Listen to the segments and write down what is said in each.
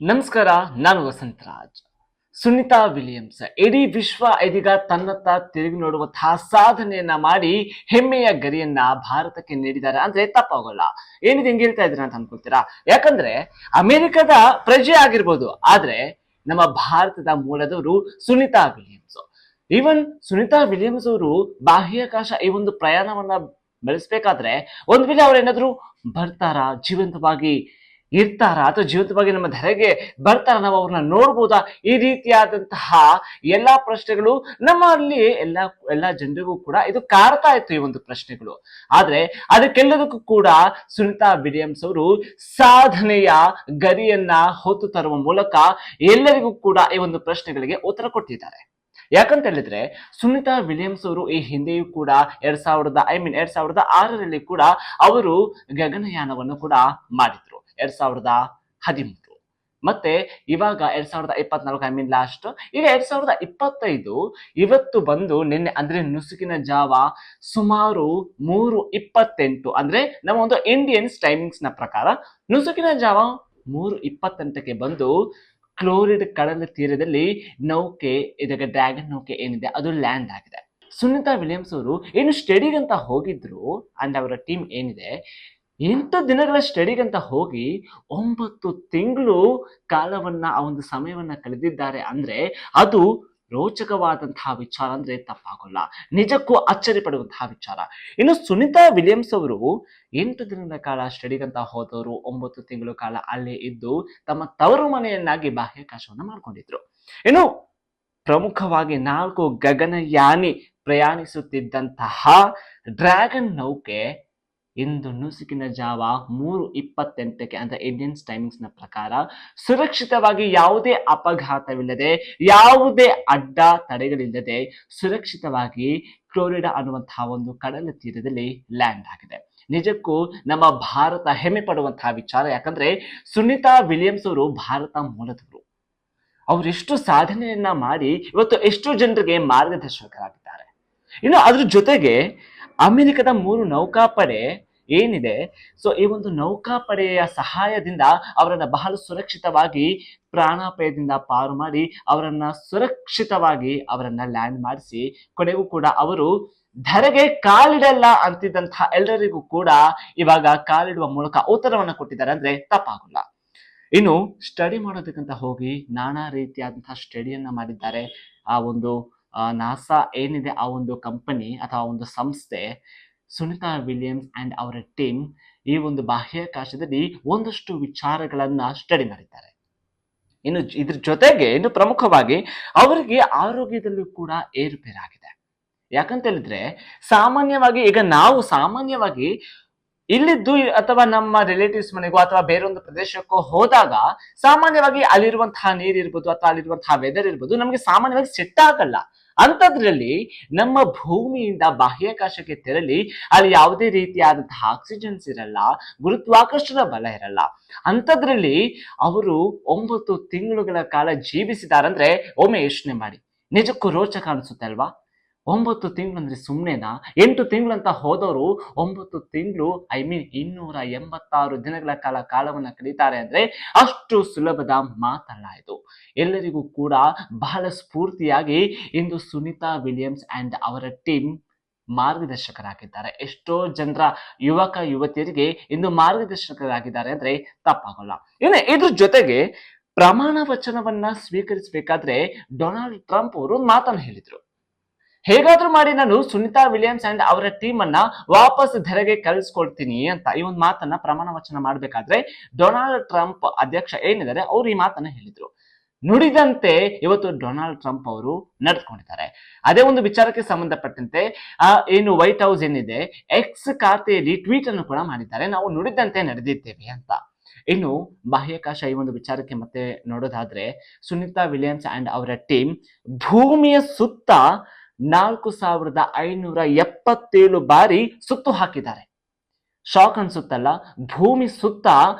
ನಮಸ್ಕಾರ, ನಾನು ವಸಂತರಾಜ್. ಸುನಿತಾ ವಿಲಿಯಮ್ಸ್ ಇಡೀ ವಿಶ್ವ ಇದೀಗ ತನ್ನತ್ತ ತಿರುಗಿ ನೋಡುವಂತಹ ಸಾಧನೆಯನ್ನ ಮಾಡಿ ಹೆಮ್ಮೆಯ ಗರಿಯನ್ನ ಭಾರತಕ್ಕೆ ನೀಡಿದ್ದಾರೆ ಅಂದ್ರೆ ತಪ್ಪಾಗೋಲ್ಲ. ಏನಿದೆ ಹೆಂಗ್ ಹೇಳ್ತಾ ಇದ್ದೀರಾ ಅಂತ ಅನ್ಕೊಳ್ತೀರಾ? ಯಾಕಂದ್ರೆ ಅಮೆರಿಕದ ಪ್ರಜೆ ಆಗಿರ್ಬೋದು, ಆದ್ರೆ ನಮ್ಮ ಭಾರತದ ಮೂಲದವರು Sunita Williams. Even Sunita Williams ಅವರು ಬಾಹ್ಯಾಕಾಶ ಈ ಒಂದು ಪ್ರಯಾಣವನ್ನ ಬೆಳೆಸ್ಬೇಕಾದ್ರೆ ಒಂದ್ ವೇಳೆ ಅವ್ರೇನಾದ್ರು ಬರ್ತಾರಾ, ಜೀವಂತವಾಗಿ ಇರ್ತಾರ ಅಥವಾ ಜೀವಿತವಾಗಿ ನಮ್ಮ ಧರೆಗೆ ಬರ್ತಾರ, ನಾವು ಅವ್ರನ್ನ ನೋಡ್ಬೋದಾ, ಈ ರೀತಿಯಾದಂತಹ ಎಲ್ಲಾ ಪ್ರಶ್ನೆಗಳು ನಮ್ಮಲ್ಲಿ ಎಲ್ಲಾ ಜನರಿಗೂ ಕೂಡ ಇದು ಕಾಡ್ತಾ ಇತ್ತು, ಈ ಒಂದು ಪ್ರಶ್ನೆಗಳು. ಆದ್ರೆ ಅದಕ್ಕೆಲ್ಲದಕ್ಕೂ ಕೂಡ ಸುನಿತಾ ವಿಲಿಯಮ್ಸ್ ಅವರು ಸಾಧನೆಯ ಗರಿಯನ್ನ ಹೊತ್ತು ತರುವ ಮೂಲಕ ಎಲ್ಲರಿಗೂ ಕೂಡ ಈ ಒಂದು ಪ್ರಶ್ನೆಗಳಿಗೆ ಉತ್ತರ ಕೊಟ್ಟಿದ್ದಾರೆ. ಯಾಕಂತ ಹೇಳಿದ್ರೆ ಸುನಿತಾ ವಿಲಿಯಮ್ಸ್ ಅವರು ಈ ಹಿಂದೆಯೂ ಕೂಡ 2006ರಲ್ಲಿ ಕೂಡ ಅವರು ಗಗನಯಾನವನ್ನು ಕೂಡ ಮಾಡಿದ್ರು, 2013. ಮತ್ತೆ ಇವಾಗ 2024 ಲಾಸ್ಟ್, ಈಗ 2025 ಇವತ್ತು ಬಂದು ನಿನ್ನೆ ಅಂದ್ರೆ ನುಸುಕಿನ ಜಾವ ಸುಮಾರು 3:28 ಅಂದ್ರೆ ನಮ್ಮ ಒಂದು ಇಂಡಿಯನ್ಸ್ ಟೈಮಿಂಗ್ಸ್ ನ ಪ್ರಕಾರ ನುಸುಕಿನ ಜಾವ 3:28ಕ್ಕೆ ಬಂದು ಕ್ಲೋರಿಡ್ ಕಡಲ ತೀರದಲ್ಲಿ ನೌಕೆ, ಇದಕ್ಕೆ ಡ್ರ್ಯಾಗನ್ ನೌಕೆ ಏನಿದೆ ಅದು ಲ್ಯಾಂಡ್ ಆಗಿದೆ. ಸುನಿತಾ ವಿಲಿಯಮ್ಸ್ ಅವರು ಏನು ಸ್ಟಡಿಗಂತ ಹೋಗಿದ್ರು ಅಂಡ್ ಅವರ ಟೀಮ್ ಏನಿದೆ 8 ದಿನಗಳ ಸ್ಟಡಿಗಂತ ಹೋಗಿ 9 ತಿಂಗಳು ಕಾಲವನ್ನ ಆ ಒಂದು ಸಮಯವನ್ನ ಕಳೆದಿದ್ದಾರೆ ಅಂದ್ರೆ ಅದು ರೋಚಕವಾದಂತಹ ವಿಚಾರ ಅಂದ್ರೆ ತಪ್ಪಾಗೋಲ್ಲ, ನಿಜಕ್ಕೂ ಅಚ್ಚರಿ ಪಡುವಂತಹ ವಿಚಾರ. ಇನ್ನು ಸುನಿತಾ ವಿಲಿಯಮ್ಸ್ ಅವರು 8 ದಿನಗಳ ಕಾಲ ಸ್ಟಡಿಗಂತ ಹೋದವರು 9 ತಿಂಗಳು ಕಾಲ ಅಲ್ಲೇ ಇದ್ದು ತಮ್ಮ ತವರು ಮನೆಯನ್ನಾಗಿ ಬಾಹ್ಯಾಕಾಶವನ್ನ ಮಾಡ್ಕೊಂಡಿದ್ರು. ಇನ್ನು ಪ್ರಮುಖವಾಗಿ 4 ಗಗನಯಾನಿ ಪ್ರಯಾಣಿಸುತ್ತಿದ್ದಂತಹ ಡ್ರ್ಯಾಗನ್ ನೌಕೆ ಇಂದು ನುಸುಕಿನ ಜಾವ 3:28ಕ್ಕೆ ಅಂದ್ರೆ ಇಂಡಿಯನ್ಸ್ ಟೈಮಿಂಗ್ಸ್ ನ ಪ್ರಕಾರ ಸುರಕ್ಷಿತವಾಗಿ ಯಾವುದೇ ಅಪಘಾತವಿಲ್ಲದೆ, ಯಾವುದೇ ಅಡ್ಡ ತಡೆಗಳಿಲ್ಲದೆ ಸುರಕ್ಷಿತವಾಗಿ ಫ್ಲೋರಿಡಾ ಅನ್ನುವಂತಹ ಒಂದು ಕಡಲ ತೀರದಲ್ಲಿ ಲ್ಯಾಂಡ್ ಆಗಿದೆ. ನಿಜಕ್ಕೂ ನಮ್ಮ ಭಾರತ ಹೆಮ್ಮೆ ಪಡುವಂತಹ ವಿಚಾರ. ಯಾಕಂದ್ರೆ ಸುನಿತಾ ವಿಲಿಯಮ್ಸ್ ಅವರು ಭಾರತ ಮೂಲದವರು. ಅವರೆಷ್ಟು ಸಾಧನೆಯನ್ನ ಮಾಡಿ ಇವತ್ತು ಎಷ್ಟು ಜನರಿಗೆ ಮಾರ್ಗದರ್ಶಕರಾಗಿದ್ದಾರೆ. ಇನ್ನು ಅದ್ರ ಜೊತೆಗೆ ಅಮೆರಿಕದ 3 ನೌಕಾಪಡೆ ಏನಿದೆ, ಸೊ ಈ ಒಂದು ನೌಕಾಪಡೆಯ ಸಹಾಯದಿಂದ ಅವರನ್ನ ಬಹಳ ಸುರಕ್ಷಿತವಾಗಿ ಪ್ರಾಣಾಪಾಯದಿಂದ ಪಾರು ಮಾಡಿ ಅವರನ್ನ ಸುರಕ್ಷಿತವಾಗಿ ಅವರನ್ನ ಲ್ಯಾಂಡ್ ಮಾಡಿಸಿ ಕೊನೆಗೂ ಕೂಡ ಅವರು ಧರೆಗೆ ಕಾಲಿಡಲ್ಲ ಅಂತಿದ್ದಂತಹ ಎಲ್ಲರಿಗೂ ಕೂಡ ಇವಾಗ ಕಾಲಿಡುವ ಮೂಲಕ ಉತ್ತರವನ್ನ ಕೊಟ್ಟಿದ್ದಾರೆ ಅಂದ್ರೆ ತಪ್ಪಾಗಲ್ಲ. ಇನ್ನು ಸ್ಟಡಿ ಮಾಡೋದಕ್ಕಂತ ಹೋಗಿ ನಾನಾ ರೀತಿಯಾದಂತಹ ಸ್ಟಡಿಯನ್ನ ಮಾಡಿದ್ದಾರೆ. ಆ ಒಂದು ನಾಸಾ ಏನಿದೆ ಆ ಒಂದು ಕಂಪನಿ ಅಥವಾ ಒಂದು ಸಂಸ್ಥೆ, ಸುನಿತಾ ವಿಲಿಯಮ್ಸ್ ಅಂಡ್ ಅವರ ಟೀಮ್ ಈ ಒಂದು ಬಾಹ್ಯಾಕಾಶದಲ್ಲಿ ಒಂದಷ್ಟು ವಿಚಾರಗಳನ್ನ ಸ್ಟಡಿ ಮಾಡಿದ್ದಾರೆ. ಇನ್ನು ಇದ್ರ ಜೊತೆಗೆ ಇನ್ನು ಪ್ರಮುಖವಾಗಿ ಅವರಿಗೆ ಆರೋಗ್ಯದಲ್ಲೂ ಕೂಡ ಏರುಪೇರಾಗಿದೆ. ಯಾಕಂತ ಹೇಳಿದ್ರೆ ಸಾಮಾನ್ಯವಾಗಿ ಈಗ ನಾವು ಸಾಮಾನ್ಯವಾಗಿ ಇಲ್ಲಿದ್ದು ಅಥವಾ ನಮ್ಮ ರಿಲೇಟಿವ್ಸ್ ಮನೆಗೋ ಅಥವಾ ಬೇರೊಂದು ಪ್ರದೇಶಕ್ಕೋ ಹೋದಾಗ ಸಾಮಾನ್ಯವಾಗಿ ಅಲ್ಲಿರುವಂತಹ ನೀರ್ ಇರ್ಬೋದು ಅಥವಾ ಅಲ್ಲಿರುವಂತಹ ವೆದರ್ ಇರ್ಬೋದು ನಮಗೆ ಸಾಮಾನ್ಯವಾಗಿ ಸೆಟ್ ಆಗಲ್ಲ. ಅಂಥದ್ರಲ್ಲಿ ನಮ್ಮ ಭೂಮಿಯಿಂದ ಬಾಹ್ಯಾಕಾಶಕ್ಕೆ ತೆರಳಿ ಅಲ್ಲಿ ಯಾವುದೇ ರೀತಿಯಾದಂತಹ ಆಕ್ಸಿಜನ್ಸ್ ಇರಲ್ಲ, ಗುರುತ್ವಾಕರ್ಷಣ ಬಲ ಇರಲ್ಲ. ಅಂಥದ್ರಲ್ಲಿ ಅವರು 9 ತಿಂಗಳುಗಳ ಕಾಲ ಜೀವಿಸಿದಾರಂದ್ರೆ ಒಮ್ಮೆ ಯೋಚನೆ ಮಾಡಿ, ನಿಜಕ್ಕೂ ರೋಚಕ ಅನ್ಸುತ್ತೆ ಅಲ್ವಾ? 9 ತಿಂಗಳು ಅಂದ್ರೆ ಸುಮ್ಮನೆನಾ? 8 ತಿಂಗಳಂತ ಹೋದವರು 9 ತಿಂಗಳು 286 ದಿನಗಳ ಕಾಲವನ್ನ ಕಳೀತಾರೆ ಅಂದ್ರೆ ಅಷ್ಟು ಸುಲಭದ ಮಾತಲ್ಲ ಇದು. ಎಲ್ಲರಿಗೂ ಕೂಡ ಬಹಳ ಸ್ಫೂರ್ತಿಯಾಗಿ ಇಂದು ಸುನಿತಾ ವಿಲಿಯಮ್ಸ್ ಅಂಡ್ ಅವರ ಟೀಮ್ ಮಾರ್ಗದರ್ಶಕರಾಗಿದ್ದಾರೆ. ಎಷ್ಟೋ ಜನರ ಯುವಕ ಯುವತಿಯರಿಗೆ ಇಂದು ಮಾರ್ಗದರ್ಶಕರಾಗಿದ್ದಾರೆ ಅಂದ್ರೆ ತಪ್ಪಾಗಲ್ಲ. ಇದ್ರ ಜೊತೆಗೆ ಪ್ರಮಾಣ ವಚನವನ್ನ ಸ್ವೀಕರಿಸಬೇಕಾದ್ರೆ ಡೊನಾಲ್ಡ್ ಟ್ರಂಪ್ ಅವರು ಮಾತನ್ನು ಹೇಳಿದ್ರು, ಹೇಗಾದ್ರೂ ಮಾಡಿ ನಾನು ಸುನಿತಾ ವಿಲಿಯಮ್ಸ್ ಅಂಡ್ ಅವರ ಟೀಮ್ ಅನ್ನ ವಾಪಸ್ ಧರೆಗೆ ಕಳಿಸ್ಕೊಡ್ತೀನಿ ಅಂತ ಈ ಒಂದು ಮಾತನ್ನ ಪ್ರಮಾಣ ವಚನ ಮಾಡ್ಬೇಕಾದ್ರೆ ಡೊನಾಲ್ಡ್ ಟ್ರಂಪ್ ಅಧ್ಯಕ್ಷ ಏನಿದ್ದಾರೆ ಅವ್ರು ಈ ಮಾತನ್ನ ಹೇಳಿದ್ರು. ನುಡಿದಂತೆ ಇವತ್ತು ಡೊನಾಲ್ಡ್ ಟ್ರಂಪ್ ಅವರು ನಡೆದುಕೊಂಡಿದ್ದಾರೆ. ಅದೇ ಒಂದು ವಿಚಾರಕ್ಕೆ ಸಂಬಂಧಪಟ್ಟಂತೆ ಏನು ವೈಟ್ ಹೌಸ್ ಏನಿದೆ ಎಕ್ಸ್ ಖಾತೆಯಲ್ಲಿ ಟ್ವೀಟ್ ಅನ್ನು ಕೂಡ ಮಾಡಿದ್ದಾರೆ, ನಾವು ನುಡಿದಂತೆ ನಡೆದಿದ್ದೇವೆ ಅಂತ. ಇನ್ನು ಬಾಹ್ಯಾಕಾಶ ಈ ಒಂದು ವಿಚಾರಕ್ಕೆ ಮತ್ತೆ ನೋಡೋದಾದ್ರೆ ಸುನಿತಾ ವಿಲಿಯಮ್ಸ್ ಅಂಡ್ ಅವರ ಟೀಮ್ ಭೂಮಿಯ ಸುತ್ತ 4577 ಬಾರಿ ಸುತ್ತು ಹಾಕಿದ್ದಾರೆ. ಶಾಕ್ ಅನ್ಸುತ್ತಲ್ಲ? ಭೂಮಿ ಸುತ್ತ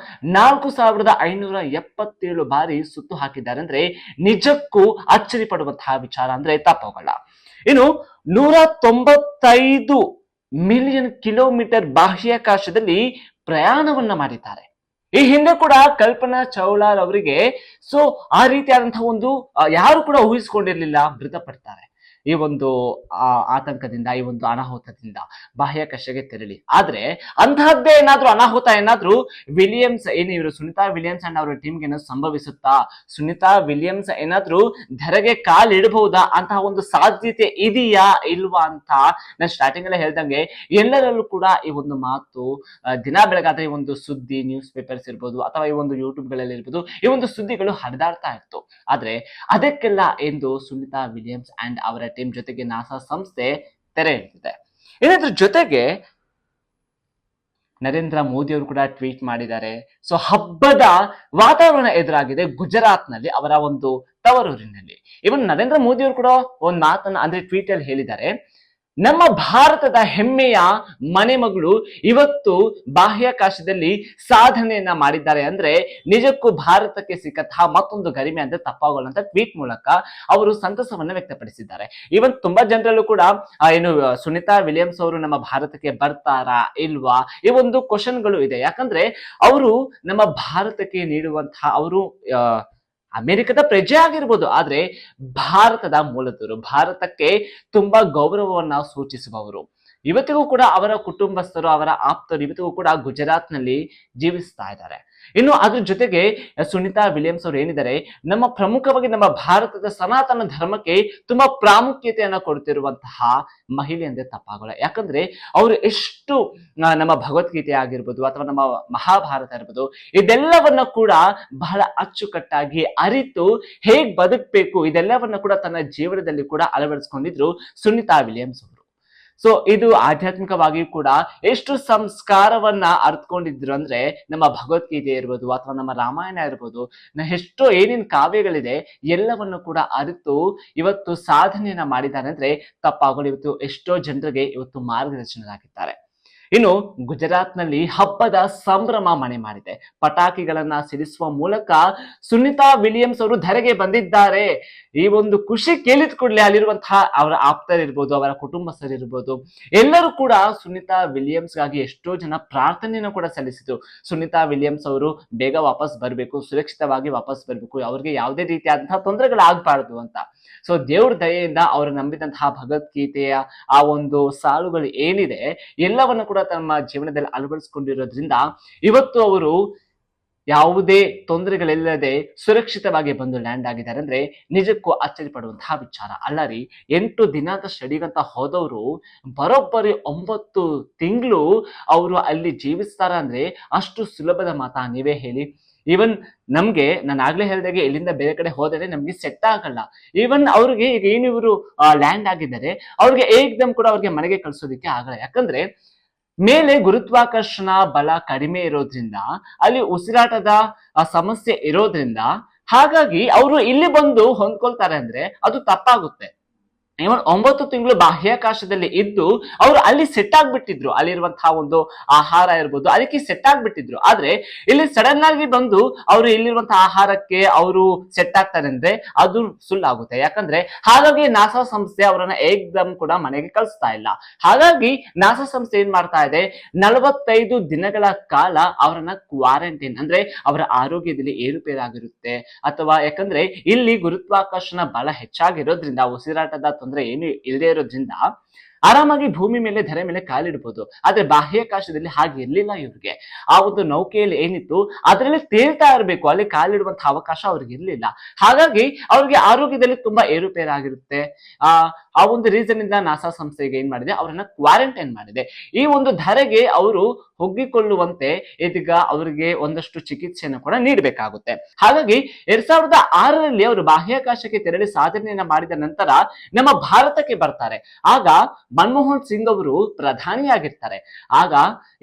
4577 ಬಾರಿ ಸುತ್ತು ಹಾಕಿದ್ದಾರೆ ಅಂದ್ರೆ ನಿಜಕ್ಕೂ ಅಚ್ಚರಿ ಪಡುವಂತಹ ವಿಚಾರ ಅಂದ್ರೆ ತಪ್ಪಾಗಲ್ಲ. ಇನ್ನು 195 ಮಿಲಿಯನ್ ಕಿಲೋಮೀಟರ್ ಬಾಹ್ಯಾಕಾಶದಲ್ಲಿ ಪ್ರಯಾಣವನ್ನ ಮಾಡಿದ್ದಾರೆ. ಈ ಹಿಂದೆ ಕೂಡ ಕಲ್ಪನಾ ಚಾವ್ಲಾ ಅವರಿಗೆ ಸೊ ಆ ರೀತಿಯಾದಂತಹ ಒಂದು ಯಾರು ಕೂಡ ಊಹಿಸಿಕೊಂಡಿರ್ಲಿಲ್ಲ ಮೃತಪಡ್ತಾರೆ ಈ ಒಂದು ಆತಂಕದಿಂದ, ಈ ಒಂದು ಅನಾಹುತದಿಂದ ಬಾಹ್ಯಾಕಾಶಕ್ಕೆ ತೆರಳಿ. ಆದ್ರೆ ಅಂತಹದ್ದೇ ಏನಾದ್ರೂ ಅನಾಹುತ ಏನಾದ್ರೂ ವಿಲಿಯಮ್ಸ್ ಇವರು ಸುನಿತಾ ವಿಲಿಯಮ್ಸ್ ಅಂಡ್ ಅವರ ಟೀಮ್ಗೆ ಏನಾದ್ರು ಸಂಭವಿಸುತ್ತಾ, ಸುನಿತಾ ವಿಲಿಯಮ್ಸ್ ಏನಾದ್ರೂ ಧರೆಗೆ ಕಾಲಿಡಬಹುದಾ ಅಂತಹ ಒಂದು ಸಾಧ್ಯತೆ ಇದೆಯಾ ಇಲ್ವಾ ಅಂತ ನಾನು ಸ್ಟಾರ್ಟಿಂಗ್ ಅಲ್ಲೇ ಹೇಳ್ದಂಗೆ ಎಲ್ಲರಲ್ಲೂ ಕೂಡ ಈ ಒಂದು ಮಾತು ದಿನ ಬೆಳಗಾದ್ರೆ ಈ ಒಂದು ಸುದ್ದಿ ನ್ಯೂಸ್ ಪೇಪರ್ಸ್ ಇರ್ಬೋದು ಅಥವಾ ಈ ಒಂದು ಯೂಟ್ಯೂಬ್ ಗಳಲ್ಲಿ ಇರ್ಬೋದು, ಈ ಒಂದು ಸುದ್ದಿಗಳು ಹರಿದಾಡ್ತಾ ಇತ್ತು. ಆದ್ರೆ ಅದಕ್ಕೆಲ್ಲ ಎಂದು ಸುನಿತಾ ವಿಲಿಯಮ್ಸ್ ಅಂಡ್ ಅವರ ಟೀಮ್ ಜೊತೆಗೆ ನಾಸಾ ಸಂಸ್ಥೆ ತೆರೆ ಎಳೆದಿದೆ. ಇದ್ರ ಜೊತೆಗೆ ನರೇಂದ್ರ ಮೋದಿ ಅವರು ಕೂಡ ಟ್ವೀಟ್ ಮಾಡಿದ್ದಾರೆ. ಸೊ ಹಬ್ಬದ ವಾತಾವರಣ ಎದುರಾಗಿದೆ ಗುಜರಾತ್ ನಲ್ಲಿ, ಅವರ ಒಂದು ತವರೂರಿನಲ್ಲಿ. ಇವನ್ ನರೇಂದ್ರ ಮೋದಿ ಅವರು ಕೂಡ ಒಂದು ಮಾತನ್ನ ಅಂದ್ರೆ ಟ್ವೀಟ್ ಅಲ್ಲಿ ಹೇಳಿದ್ದಾರೆ, ನಮ್ಮ ಭಾರತದ ಹೆಮ್ಮೆಯ ಮನೆ ಮಗಳು ಇವತ್ತು ಬಾಹ್ಯಾಕಾಶದಲ್ಲಿ ಸಾಧನೆಯನ್ನ ಮಾಡಿದ್ದಾರೆ ಅಂದ್ರೆ ನಿಜಕ್ಕೂ ಭಾರತಕ್ಕೆ ಸಿಕ್ಕಂತಹ ಮತ್ತೊಂದು ಗರಿಮೆ ಅಂದ್ರೆ ತಪ್ಪಾಗೋಲ್ಲ ಅಂತ ಟ್ವೀಟ್ ಮೂಲಕ ಅವರು ಸಂತಸವನ್ನ ವ್ಯಕ್ತಪಡಿಸಿದ್ದಾರೆ. ಇವನ್ ತುಂಬಾ ಜನರಲ್ಲೂ ಕೂಡ ಏನು ಸುನಿತಾ ವಿಲಿಯಮ್ಸ್ ಅವರು ನಮ್ಮ ಭಾರತಕ್ಕೆ ಬರ್ತಾರಾ ಇಲ್ವಾ ಈ ಒಂದು ಕ್ವಶನ್ಗಳು ಇದೆ. ಯಾಕಂದ್ರೆ ಅವರು ನಮ್ಮ ಭಾರತಕ್ಕೆ ನೀಡುವಂತಹ ಅವರು ಅಮೆರಿಕದ ಪ್ರಜೆ ಆಗಿರ್ಬೋದು, ಆದ್ರೆ ಭಾರತದ ಮೂಲದವರು, ಭಾರತಕ್ಕೆ ತುಂಬಾ ಗೌರವವನ್ನ ಸೂಚಿಸುವವರು. ಇವತ್ತಿಗೂ ಕೂಡ ಅವರ ಕುಟುಂಬಸ್ಥರು, ಅವರ ಆಪ್ತರು ಇವತ್ತಿಗೂ ಕೂಡ ಗುಜರಾತ್ ನಲ್ಲಿ ಜೀವಿಸ್ತಾ ಇದ್ದಾರೆ. ಇನ್ನು ಅದ್ರ ಜೊತೆಗೆ ಸುನಿತಾ ವಿಲಿಯಮ್ಸ್ ಅವರು ಏನಿದ್ದಾರೆ, ನಮ್ಮ ಪ್ರಮುಖವಾಗಿ ನಮ್ಮ ಭಾರತದ ಸನಾತನ ಧರ್ಮಕ್ಕೆ ತುಂಬಾ ಪ್ರಾಮುಖ್ಯತೆಯನ್ನ ಕೊಡ್ತಿರುವಂತಹ ಮಹಿಳೆ ಅಂದ್ರೆ ತಪ್ಪಾಗಲ್ಲ. ಯಾಕಂದ್ರೆ ಅವರು ಎಷ್ಟು ನಮ್ಮ ಭಗವದ್ಗೀತೆ ಆಗಿರ್ಬೋದು ಅಥವಾ ನಮ್ಮ ಮಹಾಭಾರತ ಇರ್ಬೋದು ಇದೆಲ್ಲವನ್ನ ಕೂಡ ಬಹಳ ಅಚ್ಚುಕಟ್ಟಾಗಿ ಅರಿತು ಹೇಗ್ ಬದುಕಬೇಕು ಇದೆಲ್ಲವನ್ನ ಕೂಡ ತನ್ನ ಜೀವನದಲ್ಲಿ ಕೂಡ ಅಳವಡಿಸಿಕೊಂಡಿದ್ರು ಸುನಿತಾ ವಿಲಿಯಮ್ಸ್ ಅವರು. ಸೊ ಇದು ಆಧ್ಯಾತ್ಮಿಕವಾಗಿ ಕೂಡ ಎಷ್ಟು ಸಂಸ್ಕಾರವನ್ನ ಅರ್ಥಕೊಂಡಿದ್ರು ಅಂದ್ರೆ ನಮ್ಮ ಭಗವದ್ಗೀತೆ ಇರ್ಬೋದು ಅಥವಾ ನಮ್ಮ ರಾಮಾಯಣ ಇರ್ಬೋದು, ಎಷ್ಟೋ ಏನೇನ್ ಕಾವ್ಯಗಳಿದೆ ಎಲ್ಲವನ್ನು ಕೂಡ ಅರಿತು ಇವತ್ತು ಸಾಧನೆಯನ್ನ ಮಾಡಿದ್ದಾರೆ ಅಂದ್ರೆ ತಪ್ಪಾಗಲು. ಇವತ್ತು ಎಷ್ಟೋ ಜನರಿಗೆ ಇವತ್ತು ಮಾರ್ಗದರ್ಶನರಾಗಿದ್ದಾರೆ. ಇನ್ನು ಗುಜರಾತ್ ನಲ್ಲಿ ಹಬ್ಬದ ಸಂಭ್ರಮ ಮನೆ ಮಾಡಿದೆ. ಪಟಾಕಿಗಳನ್ನ ಸಿಡಿಸುವ ಮೂಲಕ ಸುನಿತಾ ವಿಲಿಯಮ್ಸ್ ಅವರು ಧರೆಗೆ ಬಂದಿದ್ದಾರೆ. ಈ ಒಂದು ಖುಷಿ ಕೇಳಿದ ಕೂಡಲೇ ಅಲ್ಲಿರುವಂತಹ ಅವರ ಆಪ್ತರಿರ್ಬೋದು, ಅವರ ಕುಟುಂಬಸ್ಥರಿರ್ಬೋದು ಎಲ್ಲರೂ ಕೂಡ ಸುನಿತಾ ವಿಲಿಯಮ್ಸ್ ಗಾಗಿ ಎಷ್ಟೋ ಜನ ಪ್ರಾರ್ಥನೆಯನ್ನು ಕೂಡ ಸಲ್ಲಿಸಿದ್ರು. ಸುನಿತಾ ವಿಲಿಯಮ್ಸ್ ಅವರು ಬೇಗ ವಾಪಸ್ ಬರಬೇಕು, ಸುರಕ್ಷಿತವಾಗಿ ವಾಪಸ್ ಬರಬೇಕು, ಅವ್ರಿಗೆ ಯಾವುದೇ ರೀತಿಯಾದಂತಹ ತೊಂದರೆಗಳಾಗಬಾರದು ಅಂತ. ಸೊ ದೇವ್ರ ದಯೆಯಿಂದ ಅವರು ನಂಬಿದಂತಹ ಭಗವದ್ಗೀತೆಯ ಆ ಒಂದು ಸಾಲುಗಳು ಏನಿದೆ ಎಲ್ಲವನ್ನ ಕೂಡ ತಮ್ಮ ಜೀವನದಲ್ಲಿ ಅಳವಡಿಸಿಕೊಂಡಿರೋದ್ರಿಂದ ಇವತ್ತು ಅವರು ಯಾವುದೇ ತೊಂದರೆಗಳಿಲ್ಲದೆ ಸುರಕ್ಷಿತವಾಗಿ ಬಂದು ಲ್ಯಾಂಡ್ ಆಗಿದ್ದಾರೆ ಅಂದ್ರೆ ನಿಜಕ್ಕೂ ಅಚ್ಚರಿ ಪಡುವಂತಹ ವಿಚಾರ ಅಲ್ಲ ರೀ. 8 ದಿನದ ಸ್ಟಡಿಗಂತ ಹೋದವರು ಬರೋಬ್ಬರಿ 9 ತಿಂಗಳು ಅವರು ಅಲ್ಲಿ ಜೀವಿಸ್ತಾರ ಅಂದ್ರೆ ಅಷ್ಟು ಸುಲಭದ ಮಾತಾ ನೀವೇ ಹೇಳಿ. ಈವನ್ ನಮ್ಗೆ ನಾನು ಆಗ್ಲೇ ಹೇಳಿದಾಗೆ ಇಲ್ಲಿಂದ ಬೇರೆ ಕಡೆ ಹೋದರೆ ನಮ್ಗೆ ಸೆಟ್ ಆಗಲ್ಲ. ಈವನ್ ಅವ್ರಿಗೆ ಈಗ ಏನು ಇವರು ಲ್ಯಾಂಡ್ ಆಗಿದ್ದಾರೆ ಅವ್ರಿಗೆ ಏಕ್ದಮ್ ಕೂಡ ಅವ್ರಿಗೆ ಮನೆಗೆ ಕಳ್ಸೋದಿಕ್ಕೆ ಆಗಲ್ಲ. ಯಾಕಂದ್ರೆ ಮೇಲೆ ಗುರುತ್ವಾಕರ್ಷಣ ಬಲ ಕಡಿಮೆ ಇರೋದ್ರಿಂದ ಅಲ್ಲಿ ಉಸಿರಾಟದ ಸಮಸ್ಯೆ ಇರೋದ್ರಿಂದ ಹಾಗಾಗಿ ಅವರು ಇಲ್ಲಿ ಬಂದು ಹೊಂದ್ಕೊಳ್ತಾರೆ ಅಂದ್ರೆ ಅದು ತಪ್ಪಾಗುತ್ತೆ. ಇವನ್ 9 ತಿಂಗಳು ಬಾಹ್ಯಾಕಾಶದಲ್ಲಿ ಇದ್ದು ಅವರು ಅಲ್ಲಿ ಸೆಟ್ ಆಗ್ಬಿಟ್ಟಿದ್ರು, ಅಲ್ಲಿರುವಂತಹ ಒಂದು ಆಹಾರ ಇರ್ಬೋದು ಅದಕ್ಕೆ ಸೆಟ್ ಆಗ್ಬಿಟ್ಟಿದ್ರು. ಆದ್ರೆ ಇಲ್ಲಿ ಸಡನ್ ಆಗಿ ಬಂದು ಅವರು ಇಲ್ಲಿರುವಂತಹ ಆಹಾರಕ್ಕೆ ಅವರು ಸೆಟ್ ಆಗ್ತಾರೆ ಅಂದ್ರೆ ಅದು ಸುಳ್ಳಾಗುತ್ತೆ. ಯಾಕಂದ್ರೆ ಹಾಗಾಗಿ ನಾಸಾ ಸಂಸ್ಥೆ ಅವರನ್ನ ಏಕ್ದಮ್ ಕೂಡ ಮನೆಗೆ ಕಳಿಸ್ತಾ ಇಲ್ಲ. ಹಾಗಾಗಿ ನಾಸಾ ಸಂಸ್ಥೆ ಏನ್ ಮಾಡ್ತಾ ಇದೆ, 45 ದಿನಗಳ ಕಾಲ ಅವರನ್ನ ಕ್ವಾರಂಟೈನ್ ಅಂದ್ರೆ ಅವರ ಆರೋಗ್ಯದಲ್ಲಿ ಏರುಪೇರಾಗಿರುತ್ತೆ ಅಥವಾ ಯಾಕಂದ್ರೆ ಇಲ್ಲಿ ಗುರುತ್ವಾಕರ್ಷಣ ಬಲ ಹೆಚ್ಚಾಗಿರೋದ್ರಿಂದ ಉಸಿರಾಟದ ತೊಂದರೆ ಏನು ಇಲ್ಲದೆ ಇರೋದ್ರಿಂದ ಆರಾಮಾಗಿ ಭೂಮಿ ಮೇಲೆ ಧರೆ ಮೇಲೆ ಕಾಲಿಡ್ಬೋದು. ಆದ್ರೆ ಬಾಹ್ಯಾಕಾಶದಲ್ಲಿ ಹಾಗೆ ಇರ್ಲಿಲ್ಲ ಇವ್ರಿಗೆ. ಆ ಒಂದು ನೌಕೆಯಲ್ಲಿ ಏನಿತ್ತು ಅದರಲ್ಲಿ ತೇಲ್ತಾ ಇರಬೇಕು, ಅಲ್ಲಿ ಕಾಲಿಡುವಂತಹ ಅವಕಾಶ ಅವ್ರಿಗೆ ಇರ್ಲಿಲ್ಲ. ಹಾಗಾಗಿ ಅವ್ರಿಗೆ ಆರೋಗ್ಯದಲ್ಲಿ ತುಂಬಾ ಏರುಪೇರಾಗಿರುತ್ತೆ. ಆ ಒಂದು ರೀಸನ್ ಇಂದ ನಾಸಾ ಸಂಸ್ಥೆಗೆ ಏನ್ ಮಾಡಿದೆ, ಅವರನ್ನ ಕ್ವಾರಂಟೈನ್ ಮಾಡಿದೆ. ಈ ಒಂದು ಧರೆಗೆ ಅವರು ಒಗ್ಗಿಕೊಳ್ಳುವಂತೆ ಇದೀಗ ಅವರಿಗೆ ಒಂದಷ್ಟು ಚಿಕಿತ್ಸೆಯನ್ನು ಕೂಡ ನೀಡಬೇಕಾಗುತ್ತೆ. ಹಾಗಾಗಿ 2006ರಲ್ಲಿ ಅವರು ಬಾಹ್ಯಾಕಾಶಕ್ಕೆ ತೆರಳಿ ಸಾಧನೆಯನ್ನ ಮಾಡಿದ ನಂತರ ನಮ್ಮ ಭಾರತಕ್ಕೆ ಬರ್ತಾರೆ. ಆಗ ಮನಮೋಹನ್ ಸಿಂಗ್ ಅವರು ಪ್ರಧಾನಿಯಾಗಿರ್ತಾರೆ. ಆಗ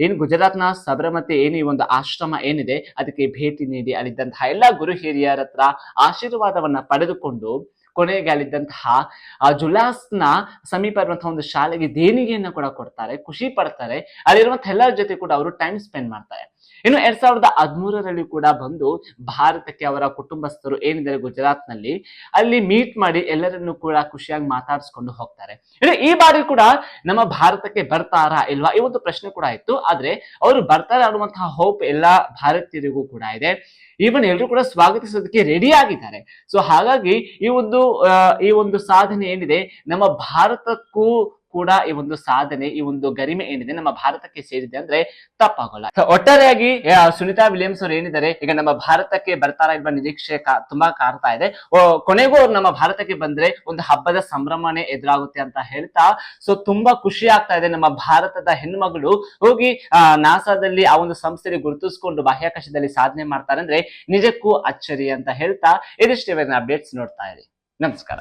ಏನು ಗುಜರಾತ್ನ ಸಬರಮತಿ ಏನು ಈ ಒಂದು ಆಶ್ರಮ ಏನಿದೆ ಅದಕ್ಕೆ ಭೇಟಿ ನೀಡಿ ಅಲ್ಲಿದ್ದಂತಹ ಎಲ್ಲಾ ಗುರು ಹಿರಿಯರ ಹತ್ರ ಆಶೀರ್ವಾದವನ್ನ ಪಡೆದುಕೊಂಡು ಕೊನೆಗೆ ಅಲ್ಲಿದ್ದಂತಹ ಆ ಜುಲಾಸ್ನ ಸಮೀಪ ಇರುವಂತಹ ಒಂದು ಶಾಲೆಗೆ ದೇಣಿಗೆಯನ್ನ ಕೂಡ ಕೊಡ್ತಾರೆ, ಖುಷಿ ಪಡ್ತಾರೆ. ಅಲ್ಲಿರುವಂತಹ ಎಲ್ಲರ ಜೊತೆ ಕೂಡ ಅವರು ಟೈಮ್ ಸ್ಪೆಂಡ್ ಮಾಡ್ತಾರೆ. ಇನ್ನು 2013ರಲ್ಲಿ ಕೂಡ ಬಂದು ಭಾರತಕ್ಕೆ ಅವರ ಕುಟುಂಬಸ್ಥರು ಏನಿದ್ದಾರೆ ಗುಜರಾತ್ ನಲ್ಲಿ ಅಲ್ಲಿ ಮೀಟ್ ಮಾಡಿ ಎಲ್ಲರನ್ನು ಕೂಡ ಖುಷಿಯಾಗಿ ಮಾತಾಡಿಸ್ಕೊಂಡು ಹೋಗ್ತಾರೆ. ಇನ್ನು ಈ ಬಾರಿ ಕೂಡ ನಮ್ಮ ಭಾರತಕ್ಕೆ ಬರ್ತಾರಾ ಇಲ್ವಾ ಈ ಒಂದು ಪ್ರಶ್ನೆ ಕೂಡ ಇತ್ತು. ಆದ್ರೆ ಅವರು ಬರ್ತಾರೆ ಅನ್ನುವಂತಹ ಹೋಪ್ ಎಲ್ಲಾ ಭಾರತೀಯರಿಗೂ ಕೂಡ ಇದೆ. ಈವನ್ ಎಲ್ಲರೂ ಕೂಡ ಸ್ವಾಗತಿಸೋದಕ್ಕೆ ರೆಡಿ ಆಗಿದ್ದಾರೆ. ಸೊ ಹಾಗಾಗಿ ಈ ಒಂದು ಸಾಧನೆ ಏನಿದೆ ನಮ್ಮ ಭಾರತಕ್ಕೂ ಕೂಡ ಈ ಒಂದು ಸಾಧನೆ, ಈ ಒಂದು ಗರಿಮೆ ಏನಿದೆ ನಮ್ಮ ಭಾರತಕ್ಕೆ ಸೇರಿದೆ ಅಂದ್ರೆ ತಪ್ಪಾಗಲ್ಲ. ಒಟ್ಟಾರೆಯಾಗಿ ಸುನಿತಾ ವಿಲಿಯಮ್ಸ್ ಅವರು ಏನಿದ್ದಾರೆ ಈಗ ನಮ್ಮ ಭಾರತಕ್ಕೆ ಬರ್ತಾರಾ ಇಲ್ವಾ ನಿರೀಕ್ಷೆ ತುಂಬಾ ಕಾಡ್ತಾ ಇದೆ. ಕೊನೆಗೂ ಅವ್ರು ನಮ್ಮ ಭಾರತಕ್ಕೆ ಬಂದ್ರೆ ಒಂದು ಹಬ್ಬದ ಸಂಭ್ರಮನೆ ಎದುರಾಗುತ್ತೆ ಅಂತ ಹೇಳ್ತಾ, ಸೊ ತುಂಬಾ ಖುಷಿ ಆಗ್ತಾ ಇದೆ. ನಮ್ಮ ಭಾರತದ ಹೆಣ್ಮಗಳು ಹೋಗಿ ನಾಸಾದಲ್ಲಿ ಆ ಒಂದು ಸಂಸ್ಥೆಗೆ ಗುರುತಿಸಿಕೊಂಡು ಬಾಹ್ಯಾಕಾಶದಲ್ಲಿ ಸಾಧನೆ ಮಾಡ್ತಾರೆ ಅಂದ್ರೆ ನಿಜಕ್ಕೂ ಅಚ್ಚರಿ ಅಂತ ಹೇಳ್ತಾ ಇದಿಷ್ಟು ಅಪ್ಡೇಟ್ಸ್ ನೋಡ್ತಾ ಇರಿ. ನಮಸ್ಕಾರ.